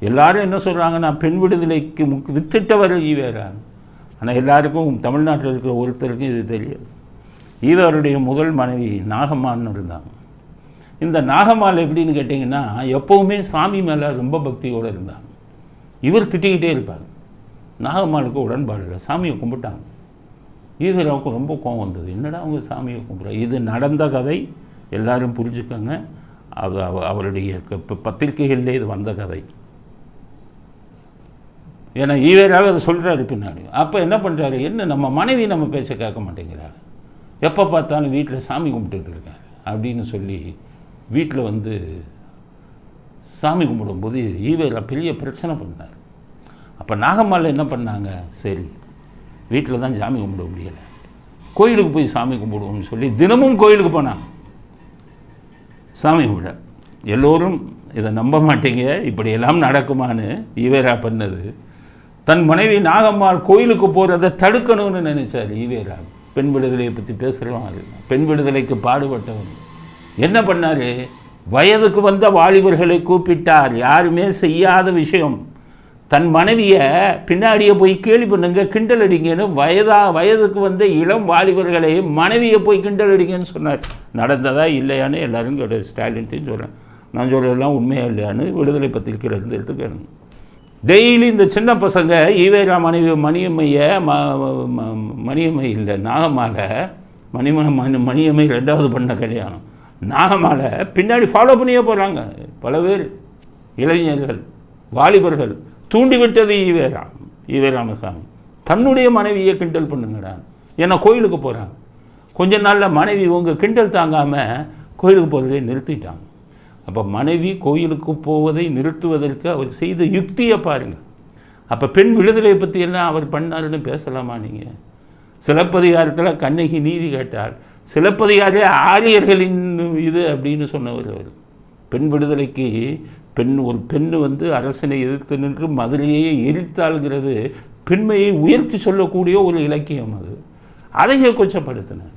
எல்லாரும் என்ன சொல்கிறாங்கன்னா பெண் விடுதலைக்கு வித்திட்டவர் ஈவேரா. ஆனால் எல்லாருக்கும் தமிழ்நாட்டில் இருக்கிற ஒருத்தருக்கும் இது தெரியாது. ஈவேருடைய முதல் மனைவி நாகம்மான்னு இருந்தாங்க. இந்த நாகம்மாள் எப்படின்னு கேட்டிங்கன்னா எப்போவுமே சாமி மேலே ரொம்ப பக்தியோடு இருந்தாங்க. இவர் திட்டிக்கிட்டே இருப்பார். நாகம்மாளுக்கு உடன்பாடு இல்லை, சாமியை கும்பிட்டாங்க. ஈவேராவுக்கு ரொம்ப கோபம் வந்தது. என்னடா அவங்க சாமியை கும்பிட்ற, இது நடந்த கதை, எல்லாரும் புரிஞ்சுக்கோங்க. அது அவருடைய பத்திரிகைகளிலே இது வந்த கதை. ஏன்னா ஈவேராவே அதை சொல்கிறாரு பின்னாடி. அப்போ என்ன பண்ணுறாரு, என்ன நம்ம மனைவி நம்ம பேச்ச கேட்க மாட்டேங்கிறாரு, எப்போ பார்த்தாலும் வீட்டில் சாமி கும்பிட்டுட்டு இருக்காரு அப்படின்னு சொல்லி வீட்டில் வந்து சாமி கும்பிடும்போது ஈவேரா பெரிய பிரச்சனை பண்ணார். அப்போ நாகம்மாள் என்ன பண்ணாங்க, சரி வீட்டில் தான் சாமி கும்பிட முடியலை, கோயிலுக்கு போய் சாமி கும்பிடுவோம்னு சொல்லி தினமும் கோயிலுக்கு போனாங்க சாமி கும்பிட. எல்லோரும் இதை நம்ப மாட்டீங்க, இப்படியெல்லாம் நடக்குமான்னு ஈவேரா பண்ணது. தன் மனைவி நாகம்மாள் கோயிலுக்கு போகிறத தடுக்கணும்னு நினைச்சார் ஈவேரா. பெண் விடுதலையை பற்றி பேசுகிறோம், அது பெண் விடுதலைக்கு பாடுபட்டவன். என்ன பண்ணார், வயதுக்கு வந்த வாலிபர்களை கூப்பிட்டார். யாருமே செய்யாத விஷயம். தன் மனைவியை பின்னாடியே போய் கேலி பண்ணுங்க, கிண்டல் அடிங்கன்னு வயதுக்கு வந்த இளம் வாலிபர்களை மனைவியை போய் கிண்டல் அடிங்கன்னு சொன்னார். நடந்ததா இல்லையான்னு எல்லாரும் கேட்டு ஸ்டாலின்ட்டையும் சொல்கிறேன். நான் சொல்கிறதெல்லாம் உண்மையாக இல்லையான்னு விடுதலை பத்திரிக்கையில் இருந்து எடுத்துக்கணும். டெய்லி இந்த சின்ன பசங்க ஈவேரா மனைவி மணியம்மை இல்லை நாகம்மாளை, மணியம்மை 2வது பண்ண கல்யாணம், நாகம்மாளை பின்னாடி ஃபாலோ பண்ணியே போகிறாங்க. பல பேர் இளைஞர்கள் வாலிபர்கள் தூண்டிவிட்டது ஈவேராமசாமி. தன்னுடைய மனைவியை கிண்டல் பண்ணுங்கடா, ஏன்னா கோயிலுக்கு போகிறாங்க. கொஞ்ச நாளில் மனைவி உங்கள் கிண்டல் தாங்காமல் கோயிலுக்கு போகிறதே நிறுத்திட்டாங்க. அப்போ மனைவி கோயிலுக்கு போவதை நிறுத்துவதற்கு அவர் செய்த யுக்தியை பாருங்கள். அப்போ பெண் விடுதலையை பற்றி எல்லாம் அவர் பண்ணாருன்னு பேசலாமா நீங்கள்? சிலப்பதிகாரத்தில் கண்ணகி நீதி கேட்டால் சிலப்பதிகாரே ஆரியர்களின் இது அப்படின்னு சொன்னவர் அவர். பெண் விடுதலைக்கு ஒரு பெண்ணு வந்து அரசனை எதிர்த்து நின்று மதுரையே எரித்தாள்கிறது பெண்மையை உயர்த்தி சொல்லக்கூடிய ஒரு இலக்கியம் அது. அதையே கொச்சப்படுத்தினார்.